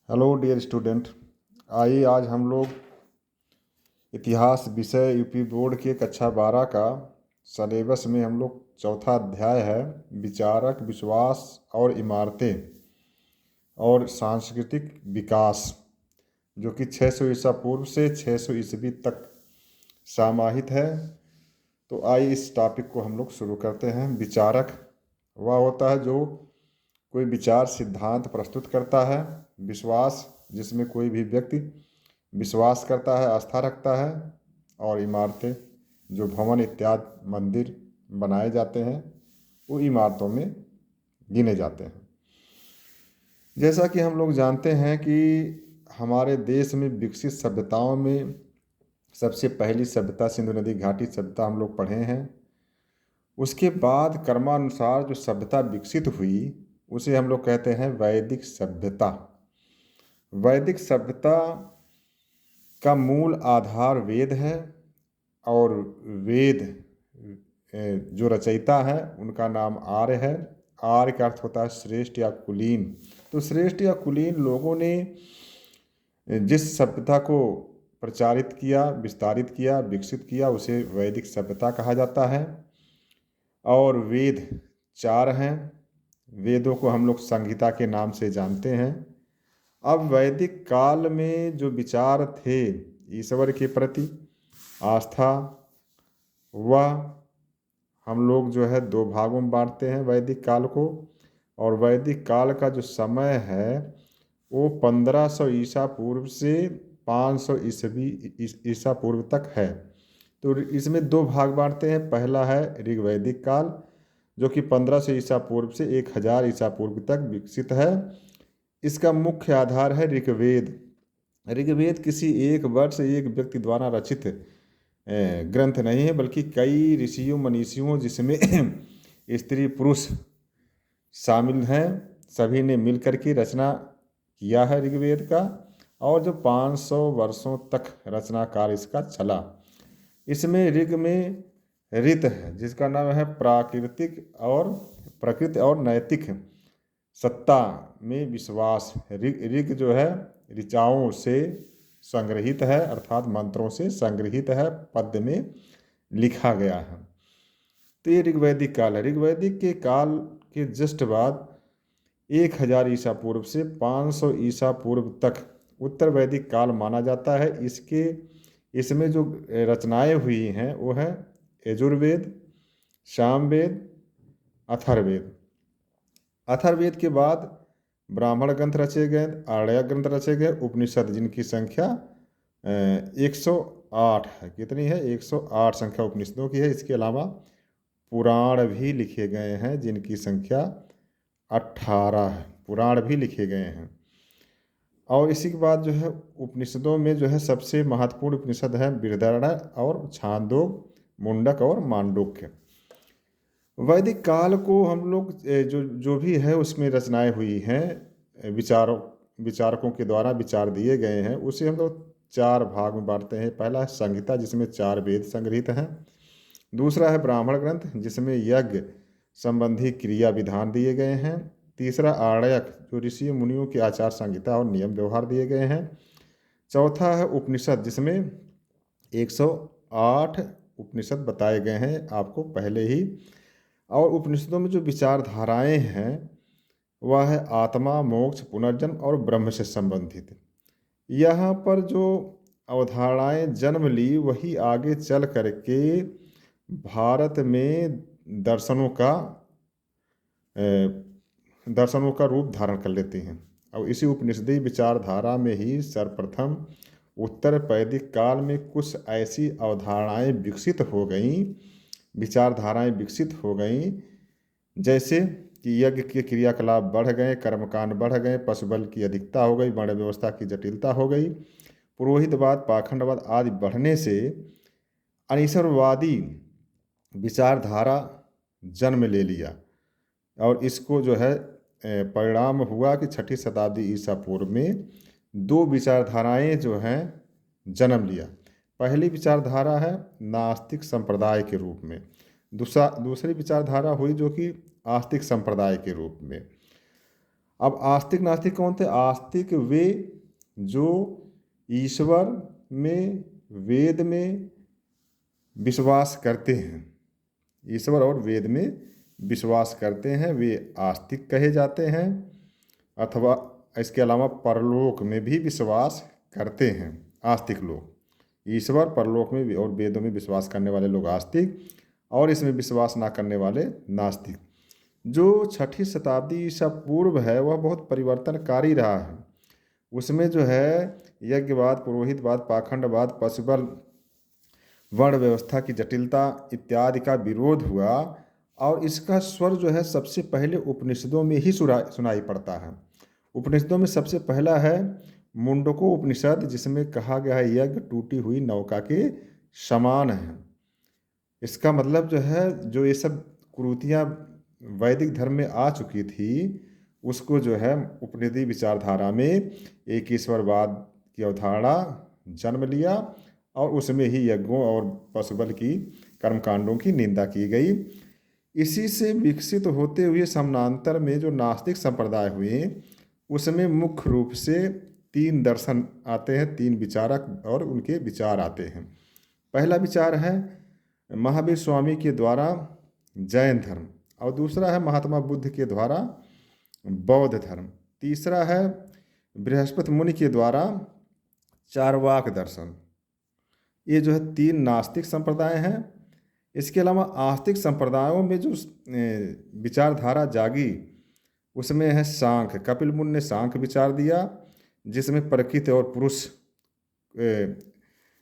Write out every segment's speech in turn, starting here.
Hello dear student. आइए आज हम लोग इतिहास विषय यूपी बोर्ड के कक्षा 12 का सलेबस में हम लोग चौथा अध्याय है विचारक, विश्वास और इमारतें और सांस्कृतिक विकास, जो कि 600 ईसा पूर्व से 600 ईस्वी तक समाहित है। तो आइए इस टॉपिक को हम लोग शुरू करते हैं। विचारक वह होता है जो कोई विचार सिद्धांत प्रस्तुत करता है। विश्वास जिसमें कोई भी व्यक्ति विश्वास करता है, आस्था रखता है। और इमारतें जो भवन इत्यादि मंदिर बनाए जाते हैं वो इमारतों में गिने जाते हैं। जैसा कि हम लोग जानते हैं कि हमारे देश में विकसित सभ्यताओं में सबसे पहली सभ्यता सिंधु नदी घाटी सभ्यता हम लोग पढ़े हैं। उसके बाद क्रमानुसार जो सभ्यता विकसित हुई उसे हम लोग कहते हैं वैदिक सभ्यता। वैदिक सभ्यता का मूल आधार वेद है और वेद जो रचयिता है उनका नाम आर्य है। आर्य का अर्थ होता है श्रेष्ठ या कुलीन। तो श्रेष्ठ या कुलीन लोगों ने जिस सभ्यता को प्रचारित किया, विस्तारित किया, विकसित किया उसे वैदिक सभ्यता कहा जाता है। और वेद 4 हैं। वेदों को हम लोग संहिता के नाम से जानते हैं। अब वैदिक काल में जो विचार थे ईश्वर के प्रति आस्था, वह हम लोग जो है 2 भागों में बांटते हैं वैदिक काल को। और वैदिक काल का जो समय है वो 1500 ईसा पूर्व से 500 ईसा पूर्व तक है। तो इसमें 2 भाग बांटते हैं। पहला है ऋग्वैदिक काल जो कि 1500 ईसा पूर्व से 1000 ईसा पूर्व तक विकसित है। इसका मुख्य आधार है ऋग्वेद। ऋग्वेद किसी एक वर्ष एक व्यक्ति द्वारा रचित ग्रंथ नहीं है, बल्कि कई ऋषियों मनीषियों जिसमें स्त्री पुरुष शामिल हैं, सभी ने मिलकर के रचना किया है ऋग्वेद का। और जो 500 वर्षों तक रचना कार्य इसका चला। इसमें ऋग में ऋत है जिसका नाम है प्राकृतिक और प्रकृति और नैतिक सत्ता में विश्वास। ऋग जो है ऋचाओं से संग्रहित है, अर्थात मंत्रों से संग्रहित है, पद्य में लिखा गया है। तो ये ऋग्वैदिक काल है। ऋग्वैदिक के काल के जस्ट बाद 1000 ईसा पूर्व से 500 ईसा पूर्व तक उत्तर वैदिक काल माना जाता है। इसमें जो रचनाएं हुई हैं वो है यजुर्वेद, सामवेद, अथर्ववेद। अथर्ववेद के बाद ब्राह्मण ग्रंथ रचे गए, आर्य ग्रंथ रचे गए, उपनिषद जिनकी संख्या 108 है। कितनी है? 108 संख्या उपनिषदों की है। इसके अलावा पुराण भी लिखे गए हैं जिनकी संख्या 18 है। पुराण भी लिखे गए हैं। और इसी के बाद जो है उपनिषदों में जो है सबसे महत्वपूर्ण उपनिषद है बृहदारण्य और छांदोग्य, मुंडक और मांडुक्य। वैदिक काल को हम लोग जो जो भी है उसमें रचनाएं हुई हैं, विचारकों के द्वारा विचार दिए गए हैं, उसे हम लोग 4 भाग में बांटते हैं। पहला है संहिता जिसमें 4 वेद संग्रहित हैं। दूसरा है ब्राह्मण ग्रंथ जिसमें यज्ञ संबंधी क्रिया विधान दिए गए हैं। तीसरा आर्यक जो ऋषि मुनियों की आचार संहिता और नियम व्यवहार दिए गए हैं। चौथा है उपनिषद जिसमें 108 उपनिषद बताए गए हैं आपको पहले ही। और उपनिषदों में जो विचारधाराएं हैं वह है आत्मा, मोक्ष, पुनर्जन्म और ब्रह्म से संबंधित। यहाँ पर जो अवधारणाएं जन्म ली वही आगे चल करके भारत में दर्शनों का रूप धारण कर लेते हैं। और इसी उपनिषदीय विचारधारा में ही सर्वप्रथम उत्तर वैदिक काल में कुछ ऐसी अवधारणाएं विकसित हो गईं, विचारधाराएं विकसित हो गईं, जैसे कि यज्ञ के क्रियाकलाप बढ़ गए, कर्मकांड बढ़ गए, पशुबल की अधिकता हो गई, वर्ण व्यवस्था की जटिलता हो गई, पुरोहितवाद, पाखंडवाद आदि बढ़ने से अनीश्वरवादी विचारधारा जन्म ले लिया। और इसको जो है परिणाम हुआ कि 6ठी शताब्दी ईसा पूर्व में 2 विचारधाराएं जो हैं जन्म लिया। पहली विचारधारा है नास्तिक संप्रदाय के रूप में, दूसरी विचारधारा हुई जो कि आस्तिक संप्रदाय के रूप में। अब आस्तिक नास्तिक कौन थे? आस्तिक वे जो ईश्वर में, वेद में विश्वास करते हैं, ईश्वर और वेद में विश्वास करते हैं, वे आस्तिक कहे जाते हैं। अथवा इसके अलावा परलोक में भी विश्वास करते हैं आस्तिक लोग। ईश्वर, परलोक में और वेदों में विश्वास करने वाले लोग आस्तिक, और इसमें विश्वास ना करने वाले नास्तिक। जो 6ठी शताब्दी ईसा पूर्व है वह बहुत परिवर्तनकारी रहा है। उसमें जो है यज्ञवाद, पुरोहितवाद, पाखंडवाद, पशुबल, वर्ण व्यवस्था की जटिलता इत्यादि का विरोध हुआ, और इसका स्वर जो है सबसे पहले उपनिषदों में ही सुनाई पड़ता है। उपनिषदों में सबसे पहला है मुंडको उपनिषद, जिसमें कहा गया है यज्ञ टूटी हुई नौका के समान है। इसका मतलब जो है, जो ये सब कुरीतियाँ वैदिक धर्म में आ चुकी थी, उसको जो है उपनिषदी विचारधारा में एक ईश्वरवाद की अवधारणा जन्म लिया, और उसमें ही यज्ञों और पशुबल की कर्मकांडों की निंदा की गई। इसी से विकसित होते हुए समानांतर में जो नास्तिक संप्रदाय हुए, उसमें मुख्य रूप से 3 दर्शन आते हैं, 3 विचारक और उनके विचार आते हैं। पहला विचार है महावीर स्वामी के द्वारा जैन धर्म, और दूसरा है महात्मा बुद्ध के द्वारा बौद्ध धर्म, तीसरा है बृहस्पति मुनि के द्वारा चार्वाक दर्शन। ये जो है 3 नास्तिक संप्रदाय हैं। इसके अलावा आस्तिक संप्रदायों में जो विचारधारा जागी, उसमें है सांख्य। कपिल मुनि ने सांख्य विचार दिया, जिसमें प्रकृति और पुरुष,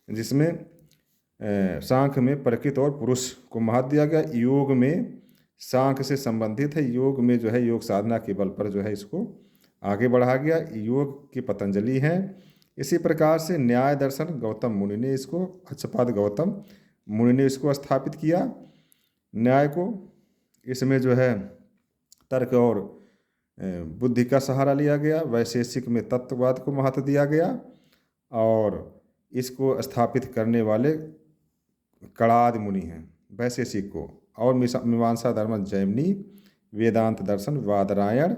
जिसमें सांख्य में प्रकृति और पुरुष को महत्व दिया गया। योग में सांख्य से संबंधित है, योग में जो है योग साधना के बल पर जो है इसको आगे बढ़ा गया। योग के पतंजलि हैं। इसी प्रकार से न्याय दर्शन गौतम मुनि ने इसको, अच्छपाद गौतम मुनि ने इसको स्थापित किया न्याय को। इसमें जो है तर्क और बुद्धि का सहारा लिया गया। वैशेषिक में तत्ववाद को महत्व दिया गया, और इसको स्थापित करने वाले कणाद मुनि हैं वैशेषिक को। और मीमांसा धर्म जैमिनी, वेदांत दर्शन वादरायण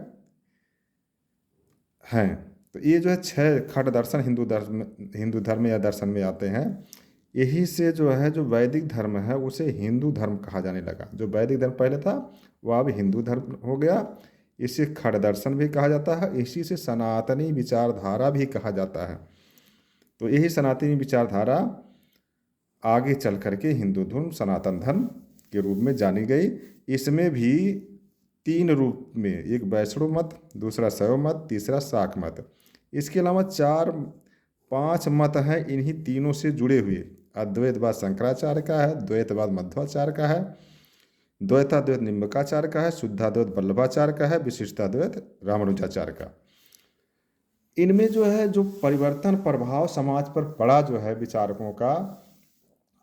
हैं। तो ये जो है 6 खट दर्शन हिंदू धर्म या दर्शन में आते हैं। यही से जो है जो वैदिक धर्म है उसे हिंदू धर्म कहा जाने लगा। जो वैदिक धर्म पहले था वह अब हिंदू धर्म हो गया। इसे खट दर्शन भी कहा जाता है। इसी से सनातनी विचारधारा भी कहा जाता है। तो यही सनातनी विचारधारा आगे चल करके हिंदू धर्म, सनातन धर्म के रूप में जानी गई। इसमें भी 3 रूप में, एक वैष्णव मत, दूसरा शैव मत, तीसरा शाक्त मत। इसके अलावा 4-5 मत हैं इन्हीं तीनों से जुड़े हुए। अद्वैतवाद शंकराचार्य का है, द्वैतवाद मध्वाचार्य का है, द्वैताद्वैत निम्बकाचार्य का है, शुद्धाद्वैत वल्लभाचार्य का है, विशिष्टाद्वैत रामानुजाचार्य का। इनमें जो है जो परिवर्तन प्रभाव समाज पर पड़ा जो है विचारकों का,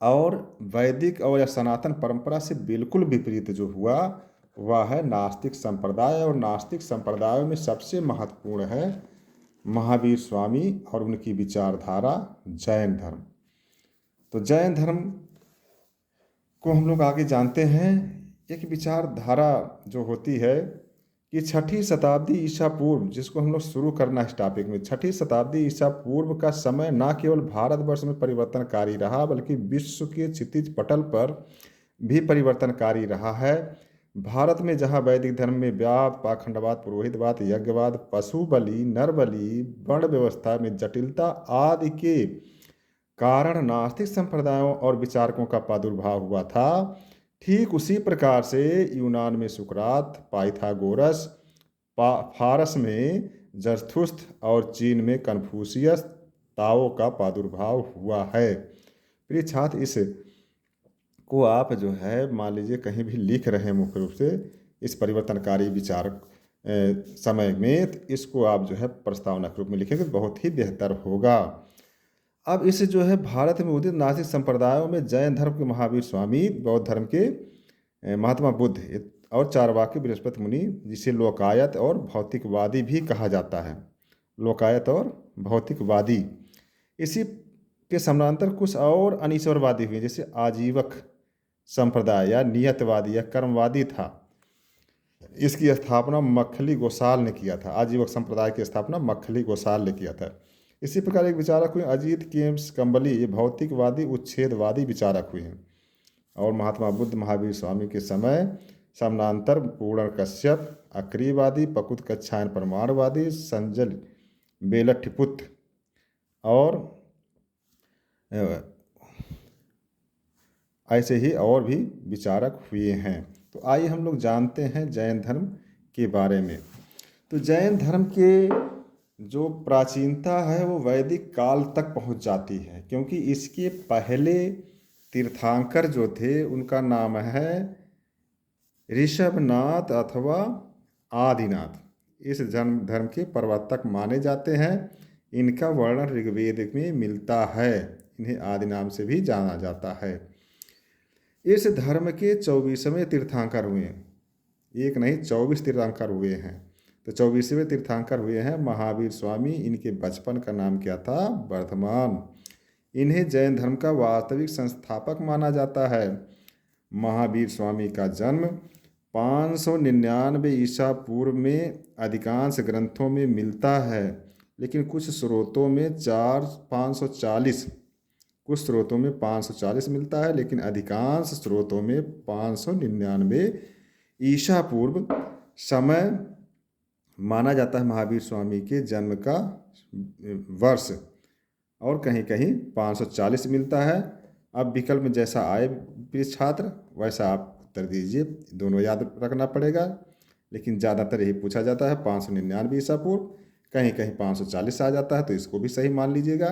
और वैदिक और या सनातन परंपरा से बिल्कुल विपरीत जो हुआ वह है नास्तिक संप्रदाय। और नास्तिक संप्रदायों में सबसे महत्वपूर्ण है महावीर स्वामी और उनकी विचारधारा जैन धर्म। तो जैन धर्म को हम लोग आगे जानते हैं। एक विचारधारा जो होती है कि 6ठी शताब्दी ईसा पूर्व, जिसको हम लोग शुरू करना है इस टॉपिक में, 6ठी शताब्दी ईसा पूर्व का समय न केवल भारतवर्ष में परिवर्तनकारी रहा, बल्कि विश्व के क्षितिज पटल पर भी परिवर्तनकारी रहा है। भारत में जहाँ वैदिक धर्म में व्याद, पाखंडवाद, पुरोहितवाद, यज्ञवाद, पशु बलि, नर बलि, वर्ण व्यवस्था में जटिलता आदि के कारण नास्तिक संप्रदायों और विचारकों का प्रादुर्भाव हुआ था, ठीक उसी प्रकार से यूनान में सुकरात, पाइथागोरस, फारस में जरथुस्त्र और चीन में कन्फ्यूशियस, ताओ का प्रादुर्भाव हुआ है। प्रिय छात्र, इस को आप जो है मान लीजिए कहीं भी लिख रहे हैं मुख्य रूप से इस परिवर्तनकारी विचार समय में, तो इसको आप जो है प्रस्तावना के रूप में लिखेंगे, बहुत ही बेहतर होगा। अब इस जो है भारत में उदित नास्तिक संप्रदायों में जैन धर्म के महावीर स्वामी, बौद्ध धर्म के महात्मा बुद्ध और चारवाकी बृहस्पति मुनि, जिसे लोकायत और भौतिकवादी भी कहा जाता है, लोकायत और भौतिकवादी। इसी के समानांतर कुछ और अनीश्वरवादी हुए, जैसे आजीवक संप्रदाय या नियतवादी या कर्मवादी था। इसकी स्थापना मक्खली गोसाल ने किया था। आजीवक संप्रदाय की स्थापना मक्खली गोसाल ने किया था। इसी प्रकार एक विचारक हुए अजीत केम्स कंबली, ये भौतिकवादी उच्छेदवादी विचारक हुए हैं। और महात्मा बुद्ध महावीर स्वामी के समय समानांतर पूर्ण कश्यप, अक्रियवादी, पकुत कच्छायन परमाणुवादी, संजय बेलठिपुत्र और ऐसे ही और भी विचारक हुए हैं। तो आइए हम लोग जानते हैं जैन धर्म के बारे में। तो जैन धर्म के जो प्राचीनता है वो वैदिक काल तक पहुंच जाती है, क्योंकि इसके पहले तीर्थंकर जो थे उनका नाम है ऋषभनाथ अथवा आदिनाथ। इस धर्म के प्रवर्तक माने जाते हैं। इनका वर्णन ऋग्वेद में मिलता है। इन्हें आदि नाम से भी जाना जाता है। इस धर्म के 24वें तीर्थंकर हुए हैं। एक नहीं 24 तीर्थंकर हुए हैं। तो 24वें तीर्थंकर हुए हैं महावीर स्वामी। इनके बचपन का नाम क्या था? वर्धमान। इन्हें जैन धर्म का वास्तविक संस्थापक माना जाता है। महावीर स्वामी का जन्म 599 ईसा पूर्व में अधिकांश ग्रंथों में मिलता है, लेकिन कुछ स्रोतों में 540 मिलता है, लेकिन अधिकांश स्रोतों में 599 ईसा पूर्व समय माना जाता है महावीर स्वामी के जन्म का वर्ष, और कहीं कहीं 540 मिलता है। अब विकल्प में जैसा आए प्रिय छात्र वैसा आप उत्तर दीजिए, दोनों याद रखना पड़ेगा, लेकिन ज़्यादातर यही पूछा जाता है 599 ईसा पूर्व। कहीं कहीं 540 आ जाता है तो इसको भी सही मान लीजिएगा,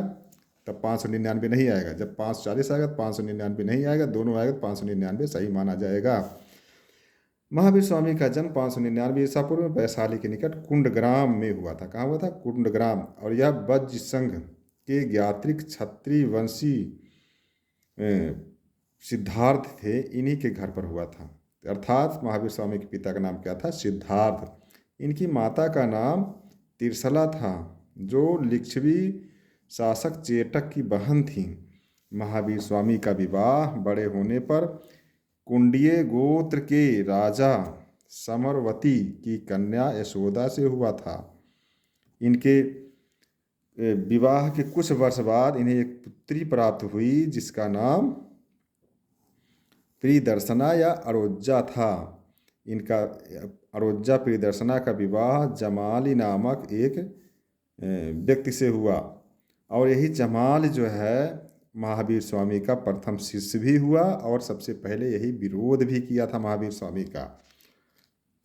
तब 599 नहीं आएगा। जब 540 आएगा तो 599 नहीं आएगा, दोनों आएगा तो 599 सही माना जाएगा। महावीर स्वामी का जन्म 599 ईसा पूर्व में वैशाली के निकट कुंडग्राम में हुआ था। कहाँ हुआ था? कुंडग्राम। और यह वज्र संघ के ज्ञात्रिक क्षत्रिय वंशी सिद्धार्थ थे, इन्हीं के घर पर हुआ था। अर्थात महावीर स्वामी के पिता का नाम क्या था? सिद्धार्थ। इनकी माता का नाम तिरसला था, जो लिच्छवी शासक चेटक की बहन थी। महावीर स्वामी का विवाह बड़े होने पर कुंडीय गोत्र के राजा समरवती की कन्या यशोदा से हुआ था। इनके विवाह के कुछ वर्ष बाद इन्हें एक पुत्री प्राप्त हुई जिसका नाम प्रियदर्शना या अरोज्जा था। इनका अरोज्जा प्रियदर्शना का विवाह जमाली नामक एक व्यक्ति से हुआ, और यही जमाल जो है महावीर स्वामी का प्रथम शिष्य भी हुआ, और सबसे पहले यही विरोध भी किया था महावीर स्वामी का।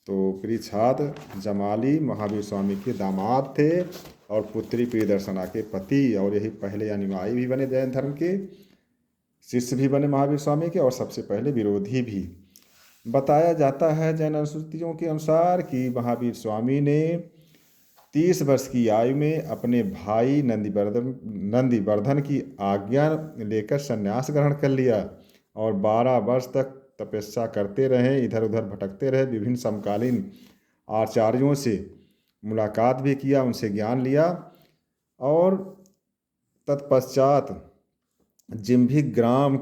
तो प्रिय छात्र, जमाली महावीर स्वामी के दामाद थे और पुत्री प्रियदर्शना के पति, और यही पहले अनुयायी भी बने जैन धर्म के, शिष्य भी बने महावीर स्वामी के, और सबसे पहले विरोधी भी। बताया जाता है जैन अनुश्रुतियों के अनुसार कि महावीर स्वामी ने 30 वर्ष की आयु में अपने भाई नंदिवर्धन की आज्ञा लेकर संन्यास ग्रहण कर लिया, और 12 वर्ष तक तपस्या करते रहे, इधर उधर भटकते रहे, विभिन्न समकालीन आचार्यों से मुलाकात भी किया, उनसे ज्ञान लिया, और तत्पश्चात जिम्भिक ग्राम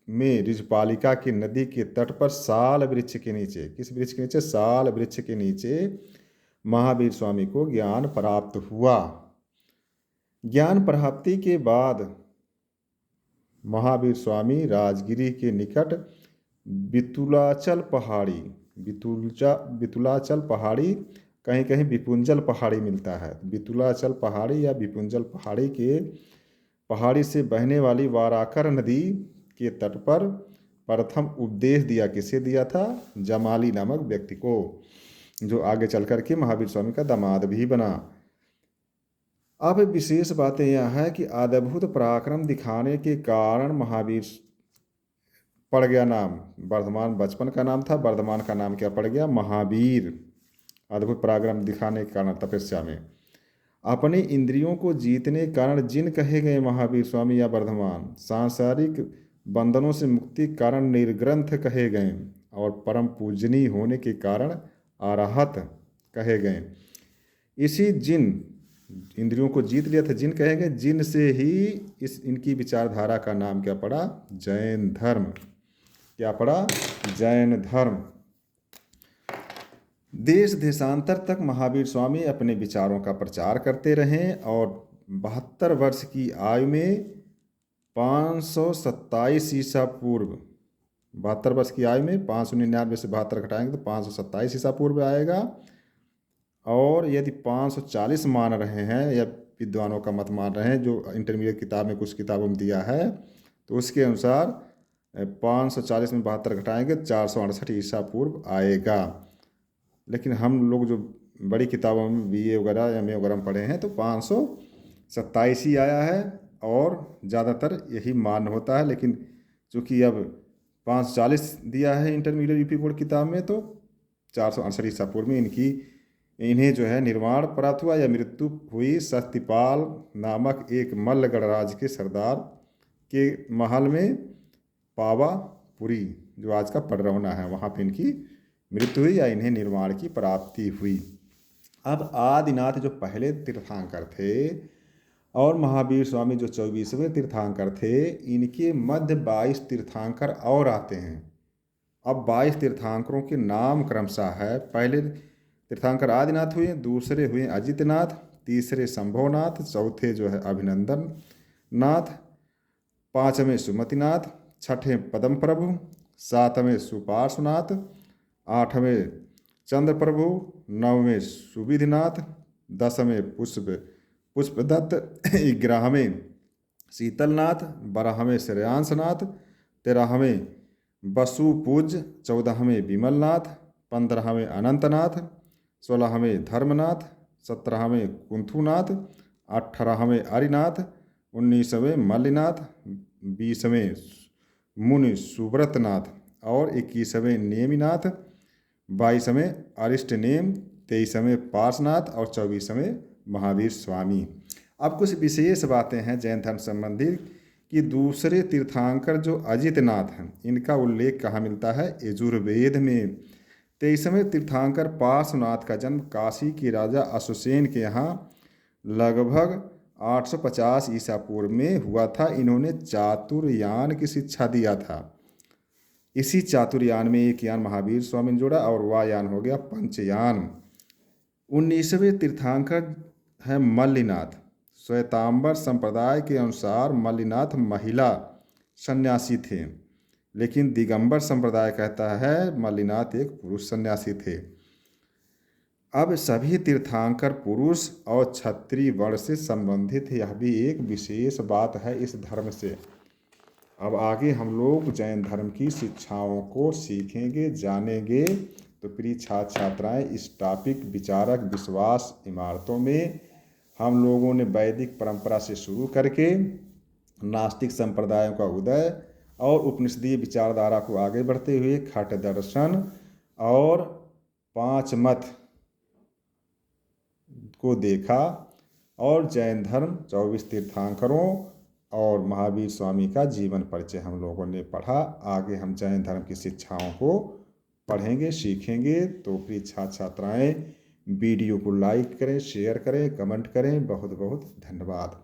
में ऋजपालिका की नदी के तट पर साल वृक्ष के नीचे, किस वृक्ष के नीचे? साल वृक्ष के नीचे महावीर स्वामी को ज्ञान प्राप्त हुआ। ज्ञान प्राप्ति के बाद महावीर स्वामी राजगिरी के निकट बितुलाचल पहाड़ी, कहीं कहीं विपुंजल पहाड़ी मिलता है। बितुलाचल पहाड़ी या विपुंजल पहाड़ी से बहने वाली वाराकर नदी के तट पर प्रथम उपदेश दिया। किसे दिया था? जमाली नामक व्यक्ति को, जो आगे चल कर के महावीर स्वामी का दामाद भी बना। अब विशेष बातें यह है कि अद्भुत पराक्रम दिखाने के कारण महावीर पड़ गया नाम। वर्धमान बचपन का नाम था, वर्धमान का नाम क्या पड़ गया? महावीर। अद्भुत पराक्रम दिखाने के कारण तपस्या में अपनी इंद्रियों को जीतने के कारण जिन कहे गए महावीर स्वामी या वर्धमान, सांसारिक बंधनों से मुक्ति के कारण निर्ग्रंथ कहे गए, और परम पूजनीय होने के कारण अरहत कहे गए। इसी जिन इंद्रियों को जीत लिया था, जिन कहे गए, जिन से ही इनकी विचारधारा का नाम क्या पड़ा? जैन धर्म। क्या पड़ा? जैन धर्म। देश देशांतर तक महावीर स्वामी अपने विचारों का प्रचार करते रहे और 72 वर्ष की आयु में 527 ईसा पूर्व, 72 वर्ष की आयु में 599 से 72 घटाएंगे तो 527 ईसा पूर्व आएगा। और यदि 540 मान रहे हैं या विद्वानों का मत मान रहे हैं, जो इंटरमीडिएट किताब में कुछ किताबों में दिया है, तो उसके अनुसार 540 में 72 घटाएंगे 468 ईसा पूर्व आएगा। लेकिन हम लोग जो बड़ी किताबों में BA वगैरह या MA वगैरह में पढ़े हैं तो 527 ही आया है और ज़्यादातर यही मान्य होता है। लेकिन चूँकि अब 540 दिया है इंटरमीडिएट यूपी बोर्ड किताब में, तो 468 ईसा पूर्व में इन्हें जो है निर्वाण प्राप्त हुआ या मृत्यु हुई सत्यपाल नामक एक मल्ल गणराज के सरदार के महल में, पावापुरी जो आज का पडरौना है, वहाँ पे इनकी मृत्यु हुई या इन्हें निर्वाण की प्राप्ति हुई। अब आदिनाथ जो पहले तीर्थंकर थे और महावीर स्वामी जो 24वें तीर्थंकर थे, इनके मध्य 22 तीर्थंकर और आते हैं। अब 22 तीर्थंकरों के नाम क्रमशः है। पहले तीर्थंकर आदिनाथ हुए, दूसरे हुए अजितनाथ, तीसरे शंभोनाथ, चौथे जो है अभिनंदन नाथ, पाँचवें सुमतिनाथ, छठवें पद्म प्रभु, सातवें सुपार्श्वनाथ, आठवें चंद्र प्रभु, नौवें सुविधिनाथ, दसवें पुष्पदत्त, 11वें शीतलनाथ, 12वें श्रेयांशनाथ, 13वें वसुपूज, 14वें विमलनाथ, 15वें अनंतनाथ, 16वें धर्मनाथ, 17वें कुंथुनाथ, 18वें अरिनाथ, 19वें मल्लिनाथ, 20वें मुनि सुव्रतनाथ और 21वें नेमिनाथ, 22वें अरिष्टनेम, 23वें पार्श्वनाथ और 24वें महावीर स्वामी। अब कुछ विशेष बातें हैं जैन धर्म संबंधी कि दूसरे तीर्थंकर जो अजितनाथ हैं, इनका उल्लेख कहाँ मिलता है? यजुर्वेद में। 23वें तीर्थंकर पार्श्वनाथ का जन्म काशी के राजा अश्वसेन के यहाँ लगभग 850 ईसा पूर्व में हुआ था। इन्होंने चातुर्यान की शिक्षा दिया था। इसी चातुर्यान में एक यान महावीर स्वामी ने जोड़ा और वह यान हो गया पंचयान। 19वें तीर्थंकर है मल्लिनाथ। श्वेतांबर संप्रदाय के अनुसार मल्लिनाथ महिला सन्यासी थे, लेकिन दिगंबर संप्रदाय कहता है मल्लिनाथ एक पुरुष सन्यासी थे। अब सभी तीर्थंकर पुरुष और क्षत्रिय वर्ण से संबंधित, यह भी एक विशेष बात है इस धर्म से। अब आगे हम लोग जैन धर्म की शिक्षाओं को सीखेंगे, जानेंगे। तो प्रिय छात्र छात्राएँ, इस टॉपिक विचारक विश्वास इमारतों में हम लोगों ने वैदिक परंपरा से शुरू करके नास्तिक संप्रदायों का उदय और उपनिषदीय विचारधारा को आगे बढ़ते हुए खट दर्शन और पांच मत को देखा और जैन धर्म 24 तीर्थंकरों और महावीर स्वामी का जीवन परिचय हम लोगों ने पढ़ा। आगे हम जैन धर्म की शिक्षाओं को पढ़ेंगे, सीखेंगे। तो प्रिय छात्र छात्राएँ, वीडियो को लाइक करें, शेयर करें, कमेंट करें। बहुत बहुत धन्यवाद।